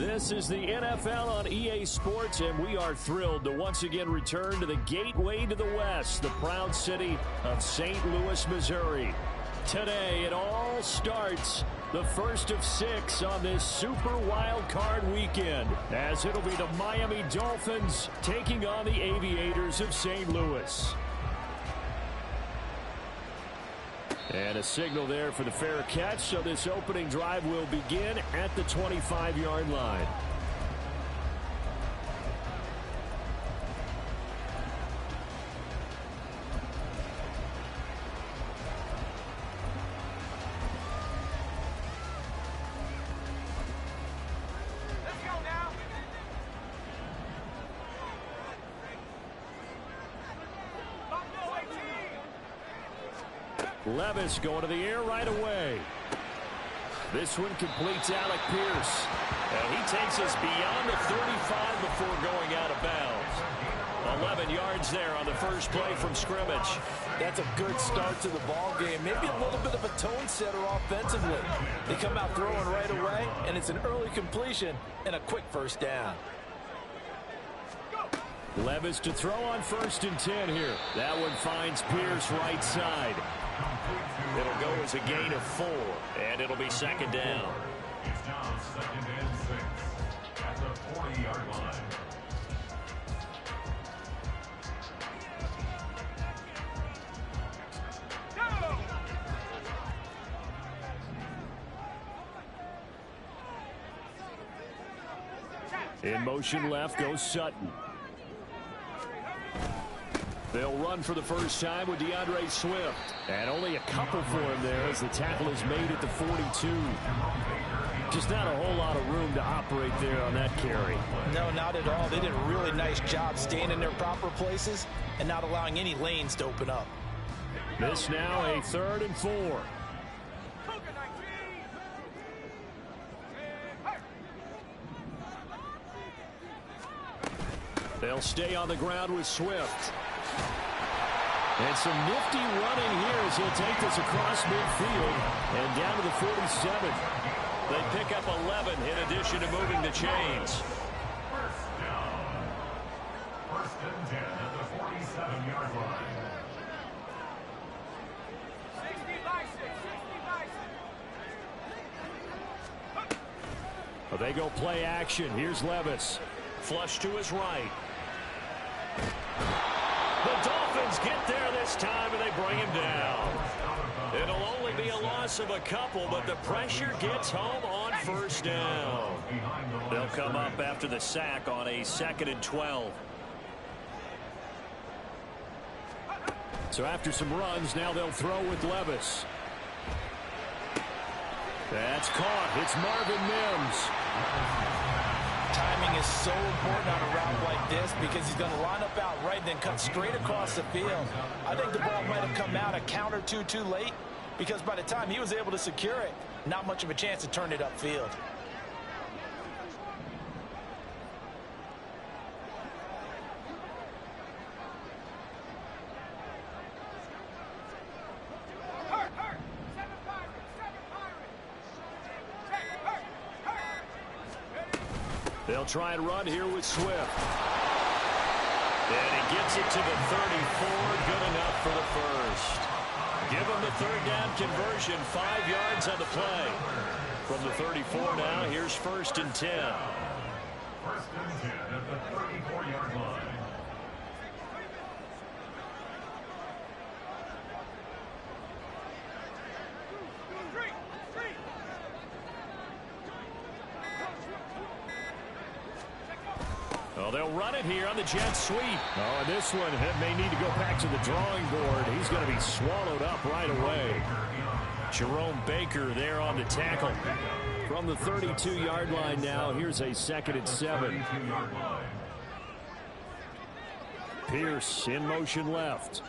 This is the NFL on EA Sports, and we are thrilled to once again return to the gateway to the West, the proud city of St. Louis, Missouri. Today, it all starts the first of 6 on this Super Wild Card weekend, as it'll be the Miami Dolphins taking on the Aviators of St. Louis. And a signal there for the fair catch, so this opening drive will begin at the 25-yard line. Levis going to the air right away. This one completes Alec Pierce. And he takes us beyond the 35 before going out of bounds. 11 yards there on the first play from scrimmage. That's a good start to the ball game. Maybe a little bit of a tone setter offensively. They come out throwing right away, and it's an early completion and a quick first down. Levis to throw on 1st and 10 here. That one finds Pierce right side. It'll go as a gain of 4, and it'll be second down. It's now 2nd and 6 at the 40-yard line. In motion left goes Sutton. They'll run for the first time with DeAndre Swift. And only a couple for him there as the tackle is made at the 42. Just not a whole lot of room to operate there on that carry. No, not at all. They did a really nice job staying in their proper places and not allowing any lanes to open up. This now a 3rd and 4. They'll stay on the ground with Swift. And some nifty running here as he'll take this across midfield and down to the 47. They pick up 11 in addition to moving the chains. First down. 1st and 10 at the 47-yard line. Well, they go play action. Here's Levis. Flush to his right. The Dolphins get there this time, and they bring him down. It'll only be a loss of a couple, but the pressure gets home on 1st down. They'll come up after the sack on a 2nd and 12. So after some runs, now they'll throw with Levis. That's caught. It's Marvin Mims. Timing is so important on a route like this because he's going to line up out right and then cut straight across the field. I think the ball might have come out a count or two too late because by the time he was able to secure it, not much of a chance to turn it upfield. They'll try and run here with Swift. And he gets it to the 34. Good enough for the first. Give him the 3rd down conversion. 5 yards on the play. From the 34 now, here's 1st and 10. 1st and 10 at the 34-yard line. Well, they'll run it here on the jet sweep. Oh, and this one may need to go back to the drawing board. He's going to be swallowed up right away. Jerome Baker there on the tackle. From the 32-yard line now, here's a 2nd and 7. Pierce in motion left.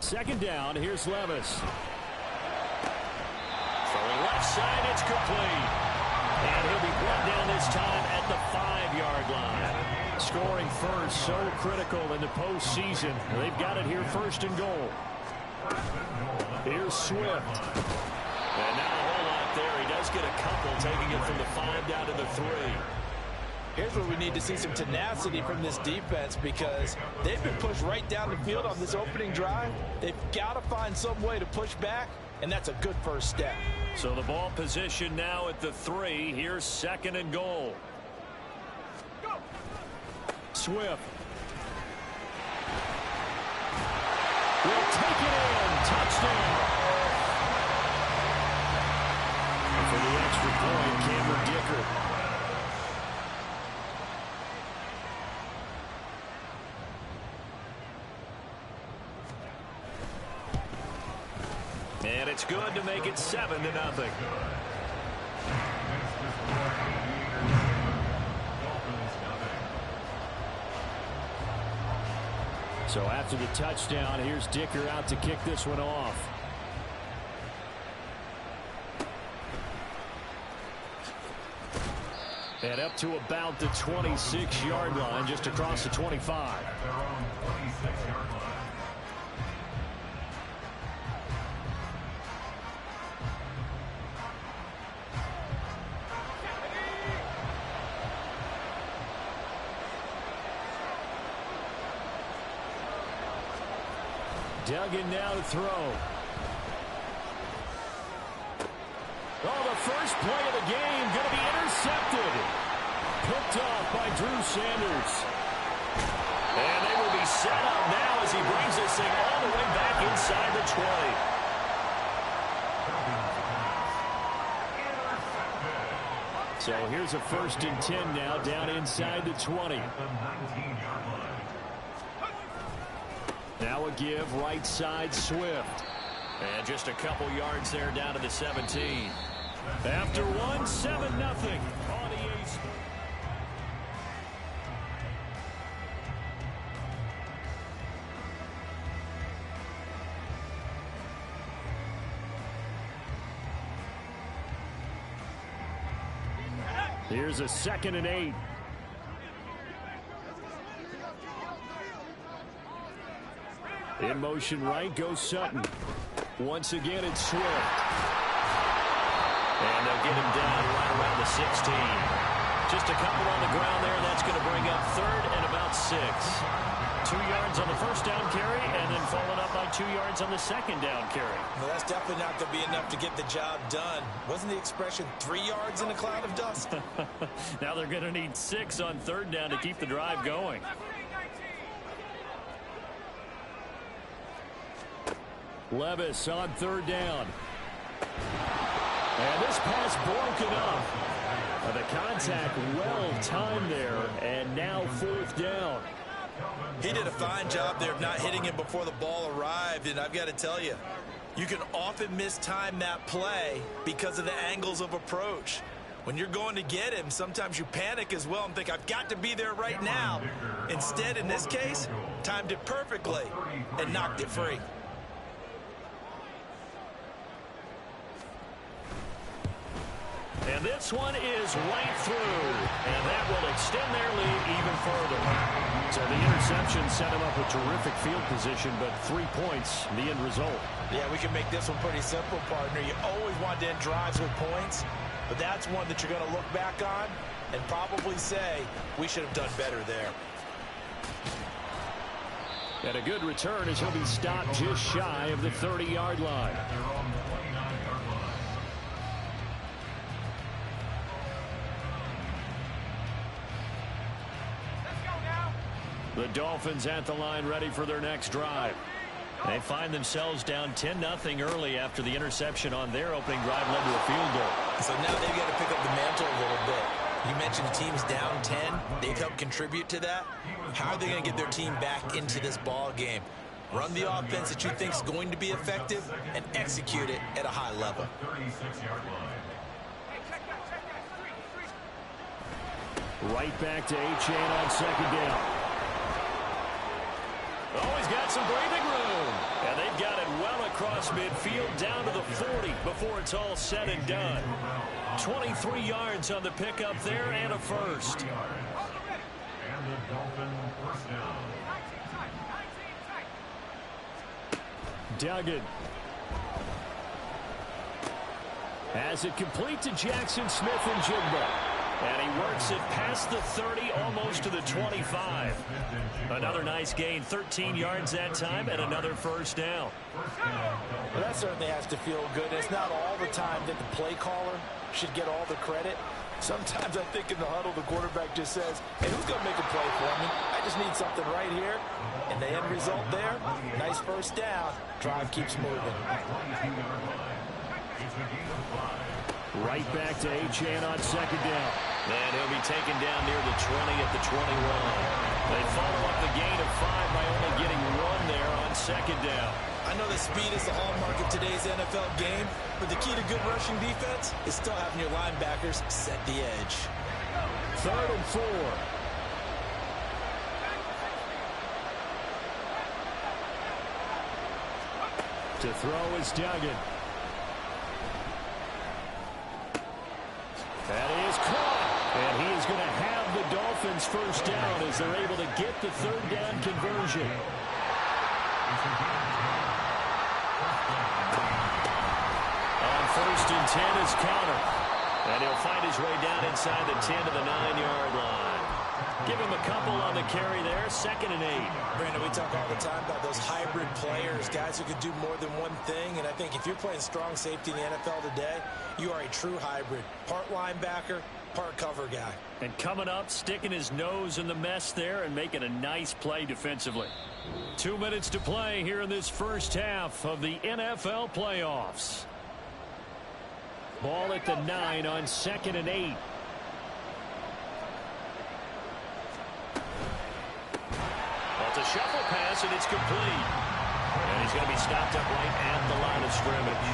Second down, here's Levis. Throwing left side, it's complete. And he'll be brought down this time at the 5-yard line. Scoring first, so critical in the postseason. They've got it here first and goal. Here's Swift. And not a whole lot there. He does get a couple, taking it from the 5 down to the 3. Here's where we need to see some tenacity from this defense, because they've been pushed right down the field on this opening drive. They've got to find some way to push back, and that's a good first step. So the ball position now at the 3. Here's second and goal. Swift. Will take it in. Touchdown. And for the extra point, Cameron Dicker. And it's good to make it 7-0. So after the touchdown, here's Dicker out to kick this one off. And up to about the 26-yard line, just across the 25. Duggan now to throw. Oh, the first play of the game going to be intercepted. Picked off by Drew Sanders. And they will be set up now as he brings this thing all the way back inside the 20. So here's a 1st and 10 now down inside the 20. Now a give, right side, Swift. And just a couple yards there down to the 17. After one, 7-0 on EA Sports. Here's a 2nd and 8. In motion right goes Sutton. Once again it's Swift. And they'll get him down right around the 16. Just a couple on the ground there, and that's going to bring up 3rd and about 6. 2 yards on the first down carry, and then followed up by 2 yards on the second down carry. Well, that's definitely not going to be enough to get the job done. Wasn't the expression 3 yards in a cloud of dust? Now they're going to need 6 on 3rd down to keep the drive going. Levis on 3rd down. And this pass broken up. The contact well timed there, and now 4th down. He did a fine job there of not hitting him before the ball arrived, and I've got to tell you, you can often mistime that play because of the angles of approach. When you're going to get him, sometimes you panic as well and think, I've got to be there right now. Instead, in this case, timed it perfectly and knocked it free. And this one is right through, and that will extend their lead even further. So the interception set him up with terrific field position, but 3 points, the end result. Yeah, we can make this one pretty simple, partner. You always want to end drives with points, but that's one that you're going to look back on and probably say, we should have done better there. And a good return as he'll be stopped just shy of the 30-yard line. The Dolphins at the line ready for their next drive. They find themselves down 10-0 early after the interception on their opening drive led to a field goal. So now they've got to pick up the mantle a little bit. You mentioned the team's down 10. They've helped contribute to that. How are they going to get their team back into this ball game? Run the offense that you think is going to be effective and execute it at a high level. Right back to Achane on 2nd down. Oh, he's got some breathing room. And they've got it well across midfield down to the 40 before it's all said and done. 23 yards on the pickup there and a first. And the Dolphin first down. Duggan has it complete to Jackson Smith-Njigba. And he works it past the 30, almost to the 25. Another nice gain, 13 yards that time, and another first down. Well, that certainly has to feel good. It's not all the time that the play caller should get all the credit. Sometimes I think in the huddle, the quarterback just says, hey, who's going to make a play for me? I just need something right here. And the end result there, nice first down. Drive keeps moving. Right back to Achane on second down. And he'll be taken down near the 20 at the 21. They follow up the gain of 5 by only getting 1 there on second down. I know that speed is the hallmark of today's NFL game, but the key to good rushing defense is still having your linebackers set the edge. 3rd and 4. To throw is Duggan. That is caught. And he is going to have the Dolphins first down as they're able to get the 3rd down conversion. On 1st and 10 is Counter. And he'll find his way down inside the 10 to the 9-yard line. Give him a couple on the carry there. 2nd and 8. Brandon, we talk all the time about those hybrid players, guys who could do more than one thing. And I think if you're playing strong safety in the NFL today, you are a true hybrid. Part linebacker, part cover guy. And coming up, sticking his nose in the mess there and making a nice play defensively. 2 minutes to play here in this first half of the NFL playoffs. Ball at the 9 on 2nd and 8. It's a shuffle pass, and it's complete. And he's going to be stopped up right at the line of scrimmage.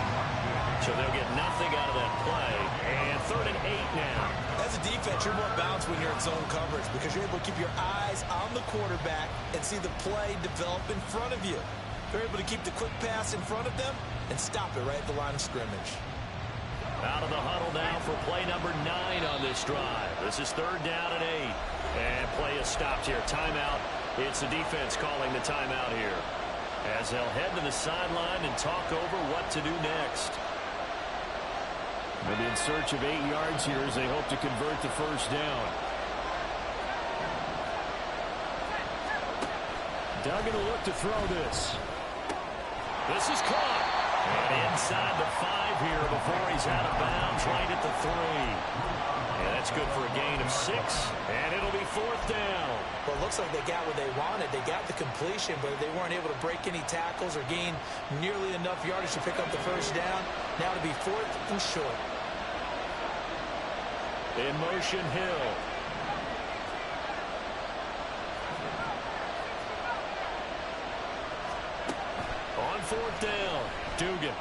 So they'll get nothing out of that play. And 3rd and 8 now. As a defense, you're more balanced when you're in zone coverage because you're able to keep your eyes on the quarterback and see the play develop in front of you. They're able to keep the quick pass in front of them and stop it right at the line of scrimmage. Out of the huddle now for play number 9 on this drive. This is 3rd down and 8. And play is stopped here. Timeout. It's the defense calling the timeout here. As they'll head to the sideline and talk over what to do next. They'll be in search of 8 yards here as they hope to convert the first down. Duggan will look to throw this. This is caught. And inside the 5 here before he's out of bounds right at the 3. And that's good for a gain of 6. And it'll be 4th down. Well, it looks like they got what they wanted. They got the completion, but they weren't able to break any tackles or gain nearly enough yardage to pick up the first down. Now to be 4th and short. In motion, Hill. On 4th down, Dugan.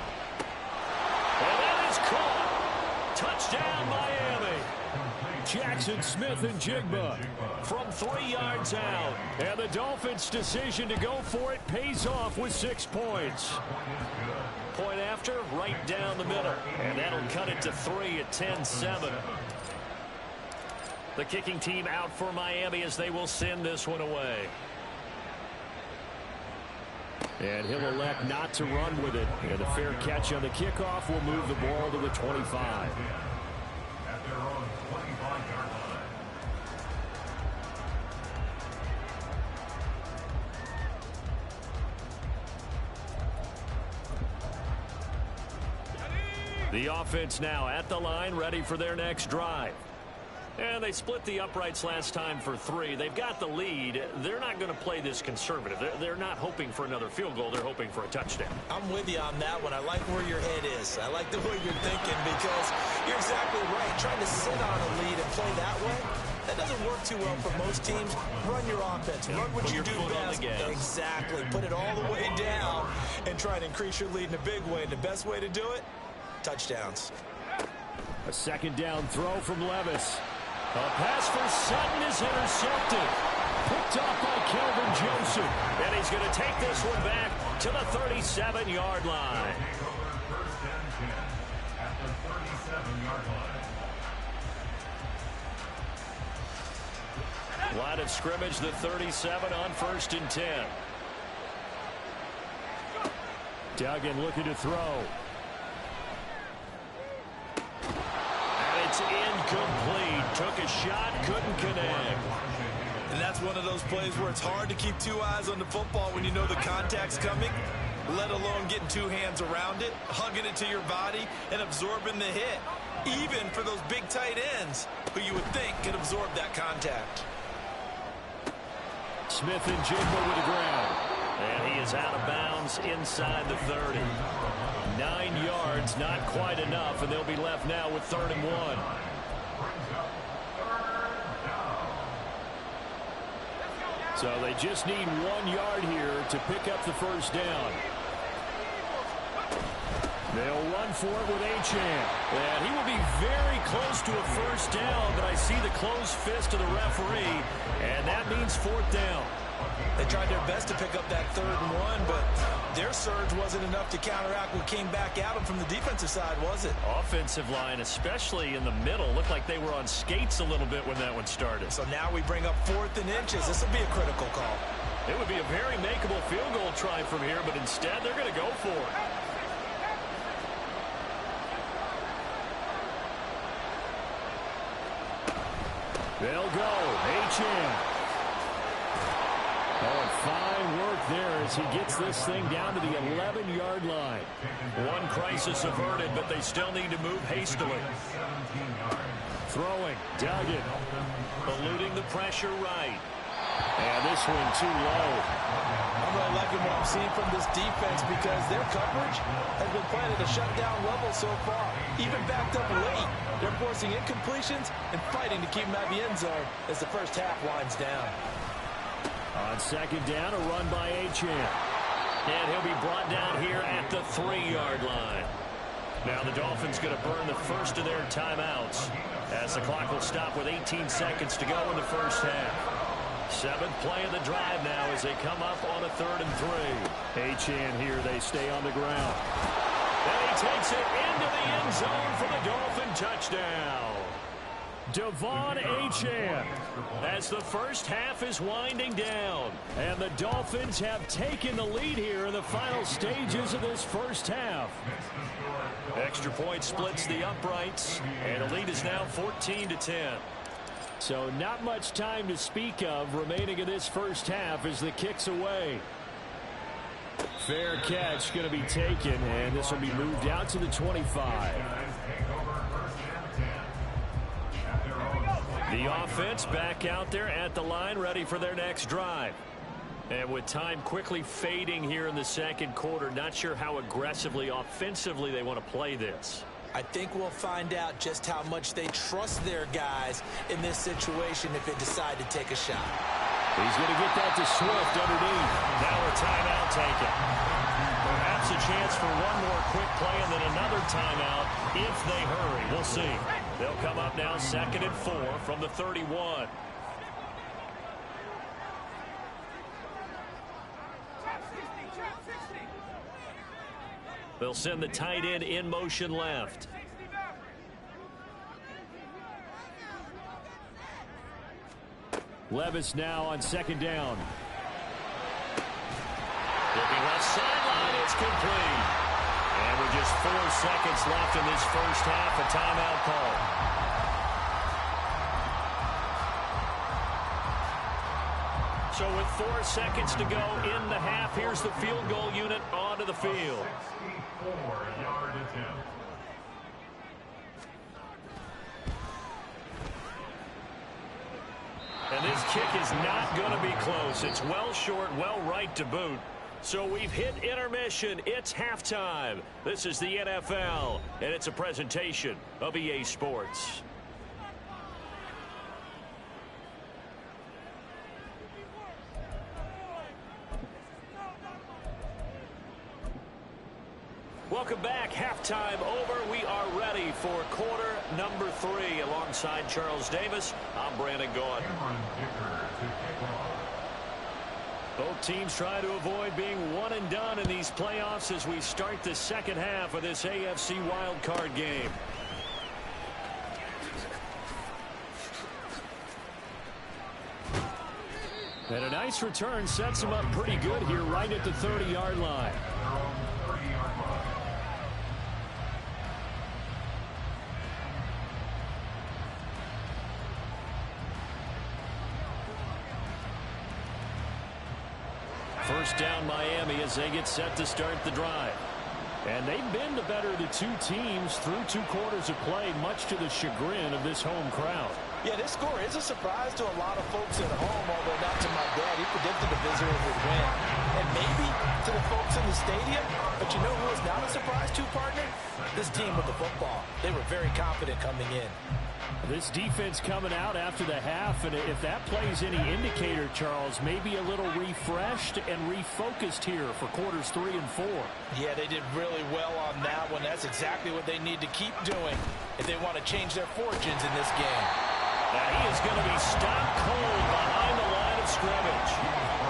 And that is caught. Touchdown, Miami. Jackson Smith-Njigba from 3 yards out. And the Dolphins' decision to go for it pays off with 6 points. Point after, right down the middle. And that'll cut it to 3 at 10-7. The kicking team out for Miami as they will send this one away. And he'll elect not to run with it. And a fair catch on the kickoff will move the ball to the 25. At their own 25-yard line. The offense now at the line, ready for their next drive. And they split the uprights last time for 3. They've got the lead. They're not going to play this conservative. They're not hoping for another field goal. They're hoping for a touchdown. I'm with you on that one. I like where your head is. I like the way you're thinking because you're exactly right. Trying to sit on a lead and play that way, that doesn't work too well for most teams. Run your offense. Run what you do best. Exactly. Put it all the way down and try to increase your lead in a big way. And the best way to do it, touchdowns. A 2nd down throw from Levis. A pass for Sutton is intercepted. Picked Picked off by Kelvin Joseph. And he's going to take this one back to the 37-yard line. First and 10 at the 37-yard line. Line of scrimmage, the 37 on 1st and 10. Duggan looking to throw. And it's incomplete. Took a shot, couldn't connect. And that's one of those plays where it's hard to keep two eyes on the football when you know the contact's coming, let alone getting two hands around it, hugging it to your body, and absorbing the hit, even for those big tight ends who you would think could absorb that contact. Smith and Jigba with the ground. And he is out of bounds inside the 30. 9 yards, not quite enough, and they'll be left now with 3rd and 1. So they just need 1 yard here to pick up the first down. They'll run for it with Achane. And he will be very close to a first down, but I see the closed fist of the referee, and that means 4th down. They tried their best to pick up that 3rd and 1, but their surge wasn't enough to counteract what came back at them from the defensive side, was it? Offensive line, especially in the middle, looked like they were on skates a little bit when that one started. So now we bring up 4th and inches. This will be a critical call. It would be a very makeable field goal try from here, but instead they're going to go for it. They'll go. Achane. Oh, and fine work there as he gets this thing down to the 11-yard line. One crisis averted, but they still need to move hastily. Throwing. Duggan. Eluding the pressure right. And this one too low. I'm really liking what I'm seeing from this defense because their coverage has been playing at a shutdown level so far. Even backed up late, they're forcing incompletions and fighting to keep them out of the end zone as the first half winds down. On 2nd down, a run by Achane. And he'll be brought down here at the 3-yard line. Now the Dolphins going to burn the first of their timeouts as the clock will stop with 18 seconds to go in the first half. 7th play of the drive now as they come up on a 3rd and 3. Achane here, they stay on the ground. And he takes it into the end zone for the Dolphin touchdown. Devon Achane as the first half is winding down. And the Dolphins have taken the lead here in the final stages of this first half. Extra point splits the uprights, and the lead is now 14-10. So not much time to speak of remaining in this first half as the kick's away. Fair catch going to be taken, and this will be moved out to the 25. The offense back out there at the line, ready for their next drive. And with time quickly fading here in the second quarter, not sure how aggressively, offensively they want to play this. I think we'll find out just how much they trust their guys in this situation if they decide to take a shot. He's going to get that to Swift underneath. Now a timeout taken. Perhaps a chance for one more quick play and then another timeout if they hurry. We'll see. They'll come up now 2nd and 4 from the 31. They'll send the tight end in motion left. Levis now on 2nd down. Looking left sideline, it's complete. And with just 4 seconds left in this first half, a timeout call. So with 4 seconds to go in the half, here's the field goal unit onto the field. 64-yard attempt. And this kick is not going to be close. It's well short, well right to boot. So we've hit intermission. It's halftime. This is the NFL, and it's a presentation of EA Sports. Welcome back. Halftime over. We are ready for quarter number 3. Alongside Charles Davis, I'm Brandon Gaudin. Cameron Dicker to kick off. Both teams try to avoid being one and done in these playoffs as we start the second half of this AFC wildcard game. And a nice return sets him up pretty good here right at the 30-yard line. First down Miami as they get set to start the drive. And they've been the better of the two teams through 2 quarters of play, much to the chagrin of this home crowd. Yeah, this score is a surprise to a lot of folks at home, although not to my dad. He predicted the visitors would win. And maybe to the folks in the stadium, but you know who is not a surprise to, partner? This team with the football. They were very confident coming in. This defense coming out after the half, and if that plays any indicator, Charles, maybe a little refreshed and refocused here for quarters 3 and 4. Yeah, they did really well on that one. That's exactly what they need to keep doing if they want to change their fortunes in this game. Now he is going to be stopped cold behind the line of scrimmage.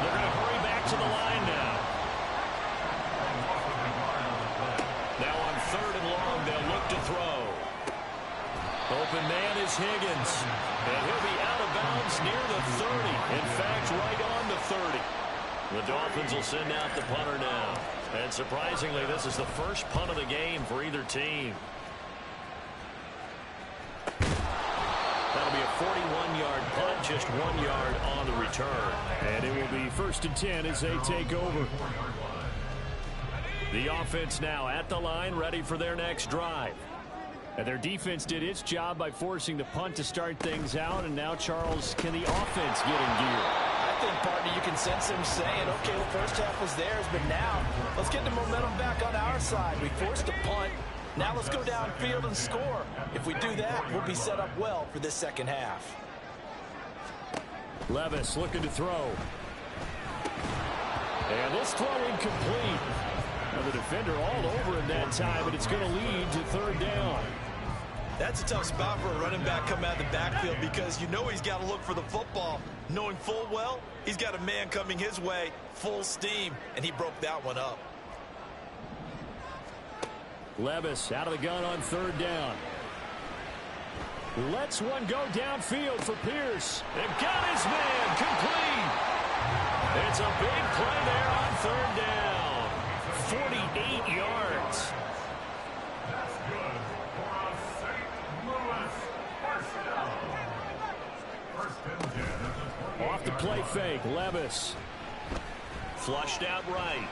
They're going to hurry back to the line now. Now on 3rd and long, they'll look to throw. Open man is Higgins. And he'll be out of bounds near the 30. In fact, right on the 30. The Dolphins will send out the punter now. And surprisingly, this is the first punt of the game for either team. That'll be a 41-yard punt, just 1 yard on the return. And it will be 1st and 10 as they take over. The offense now at the line, ready for their next drive. And their defense did its job by forcing the punt to start things out. And now, Charles, can the offense get in gear? I think, partner, you can sense them saying, okay, the first half was theirs, but now let's get the momentum back on our side. We forced the punt. Now let's go downfield and score. If we do that, we'll be set up well for this second half. Levis looking to throw. And this throw incomplete. Now the defender all over him that time, but it's going to lead to 3rd down. That's a tough spot for a running back coming out of the backfield because you know he's got to look for the football, knowing full well he's got a man coming his way, full steam, and he broke that one up. Levis out of the gun on 3rd down. Lets one go downfield for Pierce. They've got his man complete. It's a big play there on 3rd down. 48 yards. That's good for a St. Louis first down. 1st and 10 at the 20. Off the play fake, Levis. Flushed out right.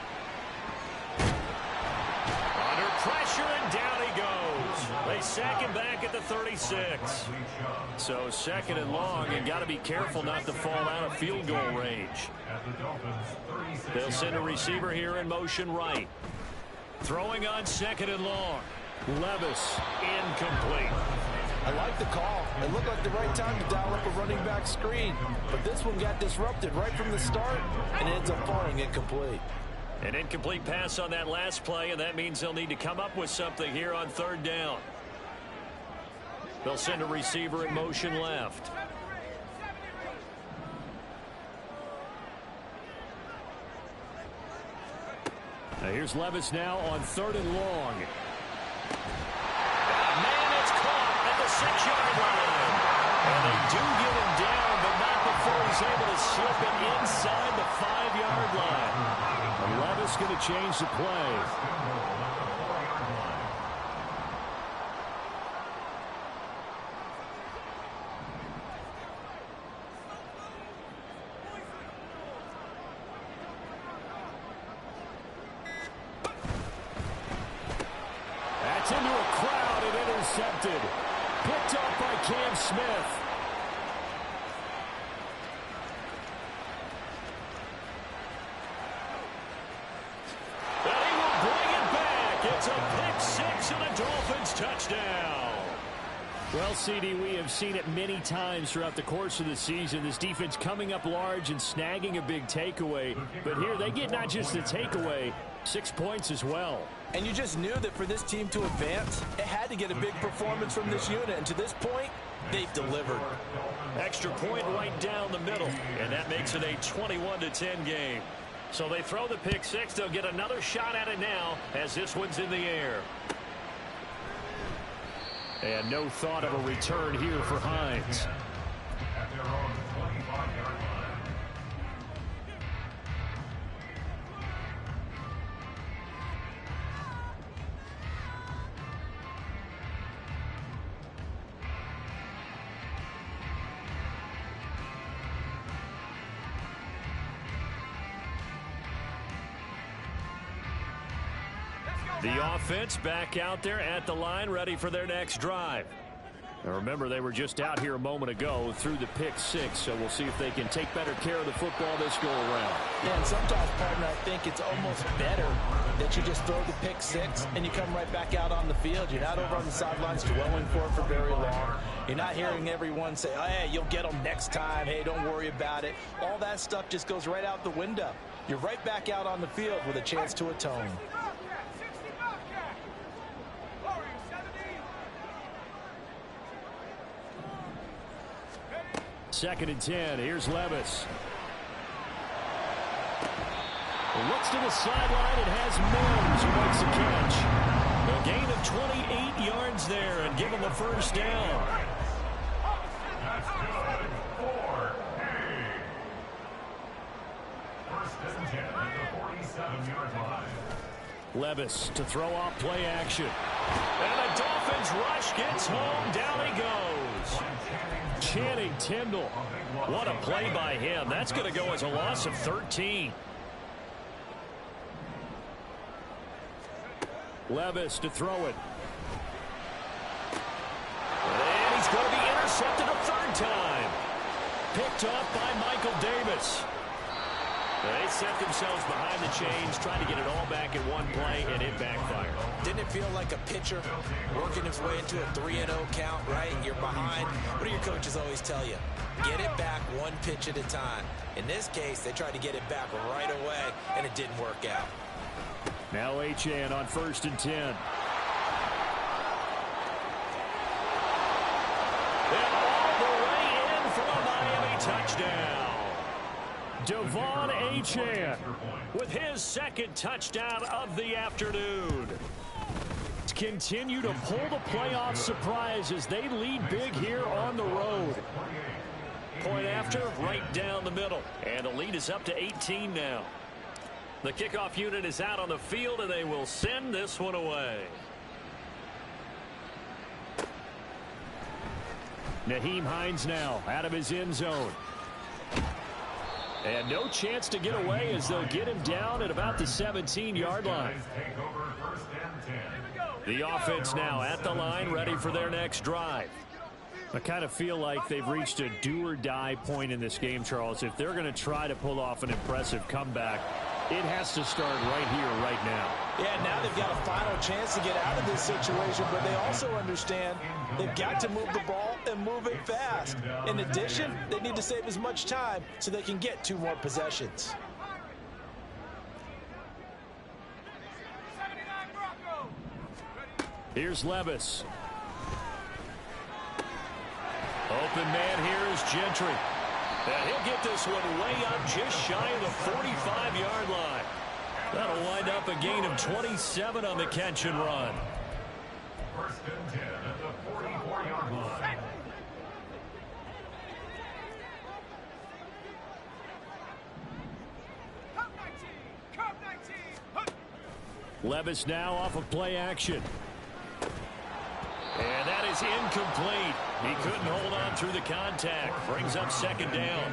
Under pressure, and down he goes. They sack him back at the 36. So 2nd and long, and got to be careful not to fall out of field goal range. They'll send a receiver here in motion right. Throwing on 2nd and long. Levis incomplete. I like the call. It looked like the right time to dial up a running back screen. But this one got disrupted right from the start, and it ends up falling incomplete. An incomplete pass on that last play, and that means they'll need to come up with something here on 3rd down. They'll send a receiver in motion left. Now here's Levis now on 3rd and long. Man, it's caught at the 6-yard line. And they do get him down, but not before he's able to slip it inside the 5-yard line. And Levis going to change the play. That's into a crowd and intercepted. Picked up by Cam Smith. And he will bring it back. It's a pick six and a Dolphins touchdown. Well, CD, we have seen it many times throughout the course of the season. This defense coming up large and snagging a big takeaway. But here they get not just the takeaway, 6 points as well. And you just knew that for this team to advance, it had to get a big performance from this unit. And to this point, they've delivered. Extra point right down the middle. And that makes it a 21-10 game. So they throw the pick six. They'll get another shot at it now as this one's in the air. And no thought of a return here for Hines. At their own 25-yard line. The offense back out there at the line, ready for their next drive. Now remember, they were just out here a moment ago through the pick six, so we'll see if they can take better care of the football this go-around. Yeah, and sometimes, partner, I think it's almost better that you just throw the pick six and you come right back out on the field. You're not over on the sidelines dwelling for it for very long. You're not hearing everyone say, oh, hey, you'll get them next time. Hey, don't worry about it. All that stuff just goes right out the window. You're right back out on the field with a chance to atone. Second and 10. Here's Levis. Looks to the sideline and has Mims who makes the catch. A gain of 28 yards there and give him a first down. That's good for Hay. First and 10 at the 47-yard line. Levis to throw off play action. And the Dolphins rush gets home. Down he goes. Channing Tindall. What a play by him. That's going to go as a loss of 13. Levis to throw it. And he's going to be intercepted a third time. Picked off by Michael Davis. They set themselves behind the chains, trying to get it all back in one play, and it backfired. Didn't it feel like a pitcher working his way into a 3-0 count, right? You're behind. What do your coaches always tell you? Get it back one pitch at a time. In this case, they tried to get it back right away, and it didn't work out. Now Achane on first and 10. And all the way in for a Miami touchdown. Devon Achane with his second touchdown of the afternoon. Continue to pull the playoff surprise as they lead big here on the road. Point after, right down the middle. And the lead is up to 18 now. The kickoff unit is out on the field, and they will send this one away. Nyheim Hines now out of his end zone. And no chance to get away as they'll get him down at about the 17-yard line. The offense now at the line, ready for their next drive. I kind of feel like they've reached a do-or-die point in this game, Charles. If they're going to try to pull off an impressive comeback, it has to start right here, right now. Yeah, now they've got a final chance to get out of this situation, but they also understand they've got to move the ball and move it fast. In addition, they need to save as much time so they can get 2 more possessions. Here's Levis. Open man here is Gentry. And he'll get this one way up just shy of the 45-yard line. That'll wind up a gain of 27 on the catch and run. First and 10 at the 44-yard line. Levis now off of play action. And that is incomplete. He couldn't hold on through the contact. Brings up second down.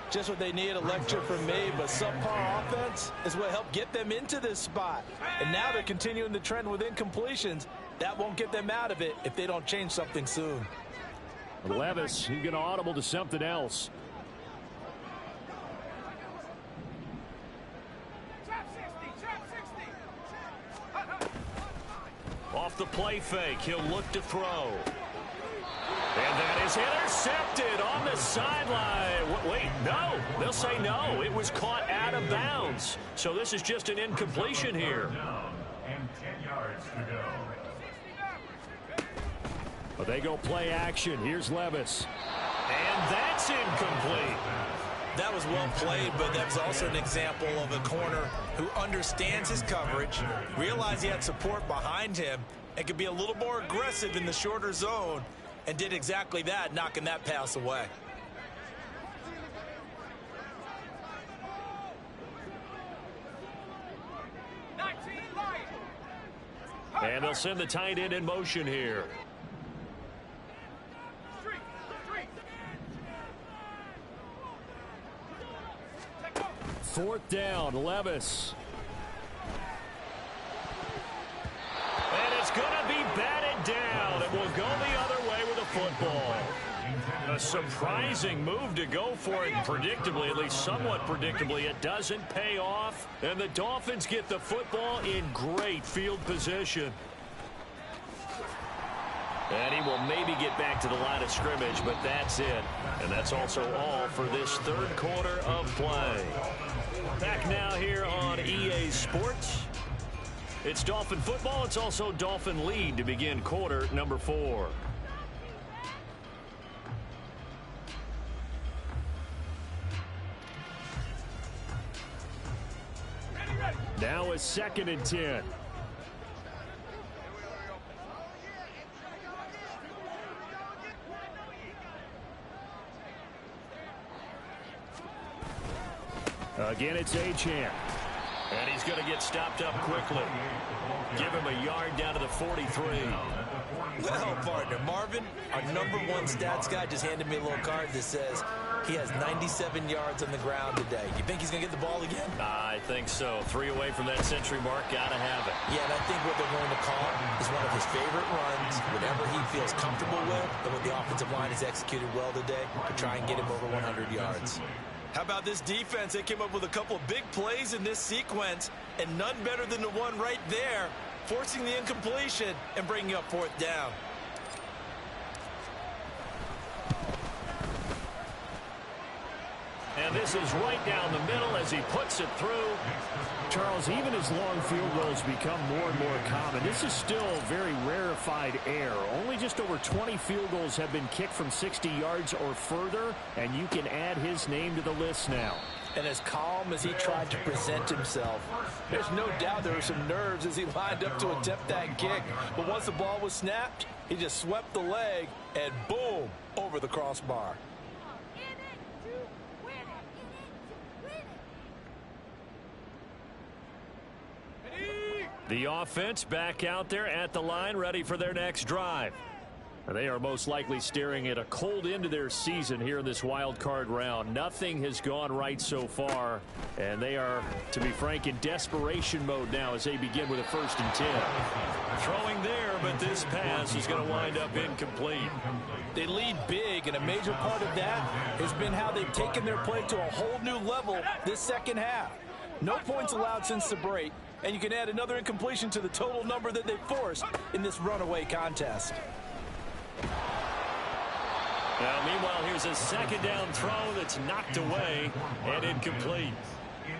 Just what they need, a lecture from me, but subpar offense is what helped get them into this spot. And now they're continuing the trend with incompletions. That won't get them out of it if they don't change something soon. Levis, he's going to audible to something else. Off the play fake, he'll look to throw. And that is intercepted on the sideline. Wait, no. They'll say no. It was caught out of bounds. So this is just an incompletion here. 10 yards to go. But they go play action. Here's Levis. And that's incomplete. That was well played, but that was also an example of a corner who understands his coverage, realized he had support behind him, and could be a little more aggressive in the shorter zone, and did exactly that, knocking that pass away. And they'll send the tight end in motion here. Fourth down, Levis. And it's going to be batted down. It will go the other way with the football. A surprising move to go for it, and predictably, at least somewhat predictably, it doesn't pay off. And the Dolphins get the football in great field position. And he will maybe get back to the line of scrimmage, but that's it. And that's also all for this third quarter of play. Back now here on EA Sports. It's Dolphin football. It's also Dolphin lead to begin quarter number 4. Now a 2nd and 10. Again, it's Achane. And he's going to get stopped up quickly. Give him a yard down to the 43. Well, partner, Marvin, our #1 stats guy, just handed me a little card that says he has 97 yards on the ground today. You think he's going to get the ball again? I think so. 3 away from that century mark. Got to have it. Yeah, and I think what they're going to call is one of his favorite runs, whatever he feels comfortable with, and what the offensive line has executed well today to try and get him over 100 yards. How about this defense? They came up with a couple of big plays in this sequence, and none better than the one right there, forcing the incompletion and bringing up 4th down. And this is right down the middle as he puts it through. Charles, even as long field goals become more and more common, this is still very rarefied air. Only just over 20 field goals have been kicked from 60 yards or further, and you can add his name to the list now. And as calm as he tried to present himself, there's no doubt there were some nerves as he lined up to attempt that kick. But once the ball was snapped, he just swept the leg and boom, over the crossbar. The offense back out there at the line, ready for their next drive. They are most likely staring at a cold end to their season here in this wild card round. Nothing has gone right so far, and they are, to be frank, in desperation mode now as they begin with a 1st and 10. Throwing there, but this pass is going to wind up incomplete. They lead big, and a major part of that has been how they've taken their play to a whole new level this second half. No points allowed since the break, and you can add another incompletion to the total number that they forced in this runaway contest. Now, meanwhile, here's a 2nd down throw that's knocked away and incomplete.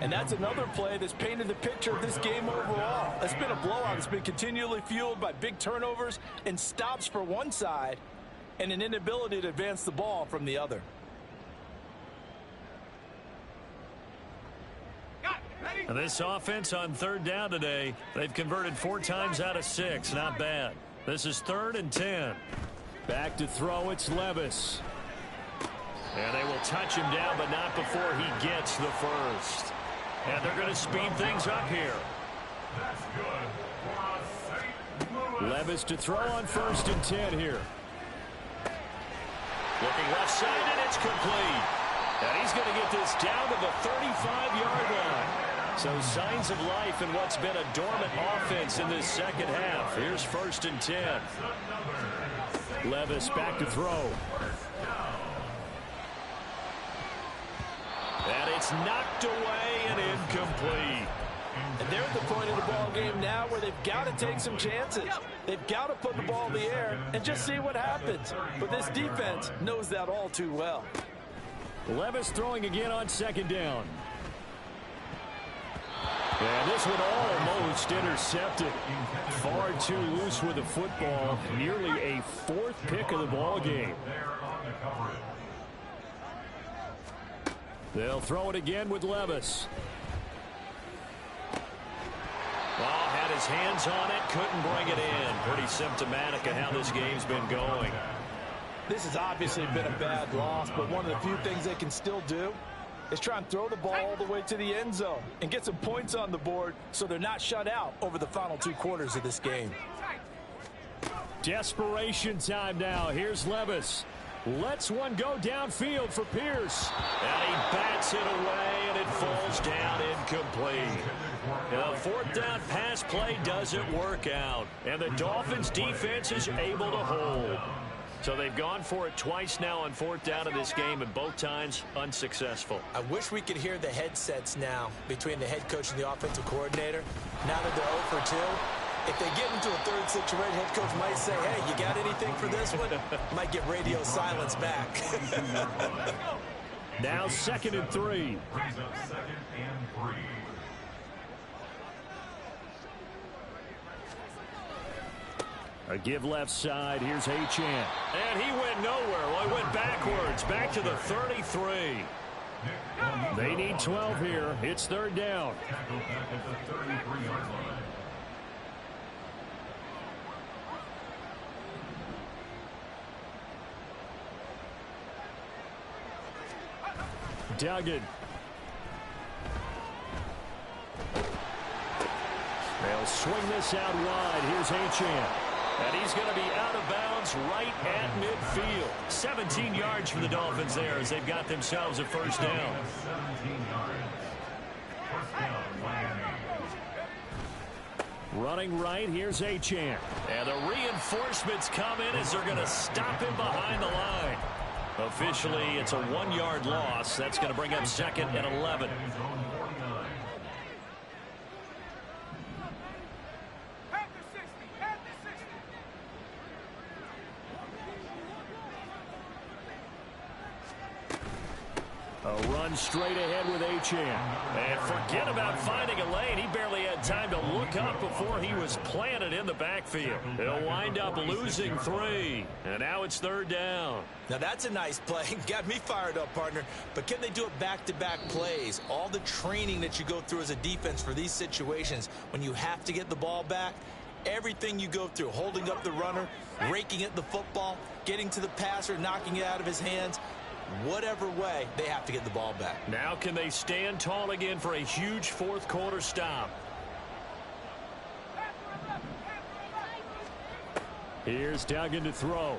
And that's another play that's painted the picture of this game overall. It's been a blowout. It's been continually fueled by big turnovers and stops for one side and an inability to advance the ball from the other. And this offense on 3rd down today, they've converted 4 times out of 6. Not bad. This is 3rd and 10. Back to throw, it's Levis. And they will touch him down, but not before he gets the first. And they're going to speed things up here. That's good for St. Louis. Levis to throw on 1st and 10 here. Looking left side, and it's complete. And he's going to get this down to the 35-yard line. So signs of life in what's been a dormant offense in this second half. Here's 1st and 10. Levis back to throw. And it's knocked away and incomplete. And they're at the point of the ball game now where they've got to take some chances. They've got to put the ball in the air and just see what happens. But this defense knows that all too well. Levis throwing again on 2nd down. And this one almost intercepted. Far too loose with the football. Nearly a fourth pick of the ball game. They'll throw it again with Levis. Well, had his hands on it, couldn't bring it in. Pretty symptomatic of how this game's been going. This has obviously been a bad loss, but one of the few things they can still do is try and throw the ball all the way to the end zone and get some points on the board so they're not shut out over the final 2 quarters of this game. Desperation time now. Here's Levis. Lets one go downfield for Pierce. And he bats it away, and it falls down incomplete. The fourth down pass play doesn't work out. And the Dolphins defense is able to hold. So they've gone for it twice now on fourth down in this game, and both times unsuccessful. I wish we could hear the headsets now between the head coach and the offensive coordinator. Now that they're 0 for 2, if they get into a third situation, head coach might say, hey, you got anything for this one? Might get radio silence back. Now 2nd and 3. Brings up 2nd and 3. A give left side. Here's Achane. And he went nowhere. Well, he went backwards. Back to the 33. They need 12 here. It's 3rd down. Tackle back at the 33-yard line. Duggan. They'll swing this out wide. Here's Achane. And he's going to be out of bounds right at midfield. 17 yards for the Dolphins there as they've got themselves a first down. 17 yards. First down, Miami. Running right, here's Achane. And the reinforcements come in as they're going to stop him behind the line. Officially, it's a 1-yard loss. That's going to bring up 2nd and 11. A run straight ahead with Achane. And forget about finding a lane. He barely had time to look up before he was planted in the backfield. They'll wind up losing 3. And now it's 3rd down. Now that's a nice play. Got me fired up, partner. But can they do it back-to-back plays? All the training that you go through as a defense for these situations, when you have to get the ball back, everything you go through, holding up the runner, raking at the football, getting to the passer, knocking it out of his hands, whatever way, they have to get the ball back. Now can they stand tall again for a huge fourth quarter stop? Here's Duggan to throw.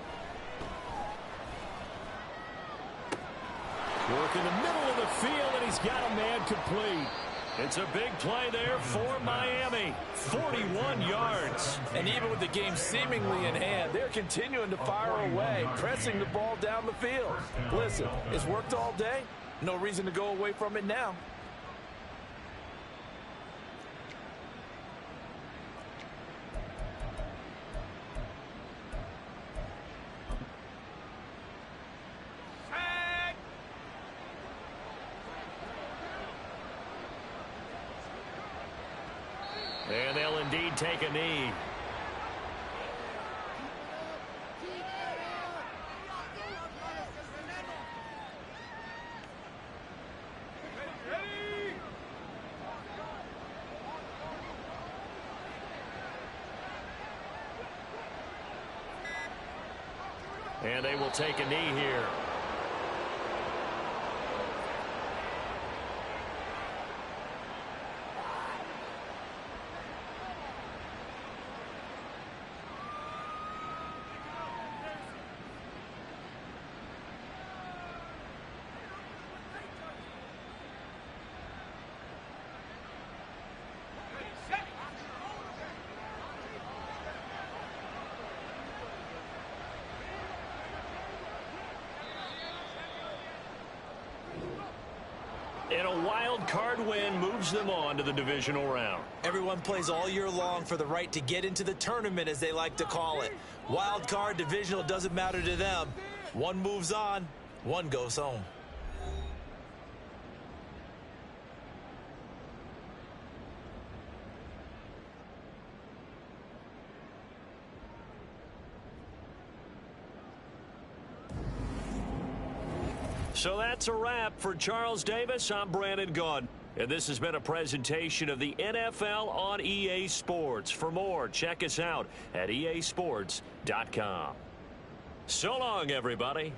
Work in the middle of the field, and he's got a man complete. It's a big play there for Miami. 41 yards. And even with the game seemingly in hand, they're continuing to fire away, pressing the ball down the field. Listen, it's worked all day. No reason to go away from it now. And they'll indeed take a knee. And they will take a knee here. And a wild card win moves them on to the divisional round. Everyone plays all year long for the right to get into the tournament, as they like to call it. Wild card, divisional, doesn't matter to them. One moves on, one goes home. So that's a wrap for Charles Davis. I'm Brandon Gaudin. And this has been a presentation of the NFL on EA Sports. For more, check us out at easports.com. So long, everybody.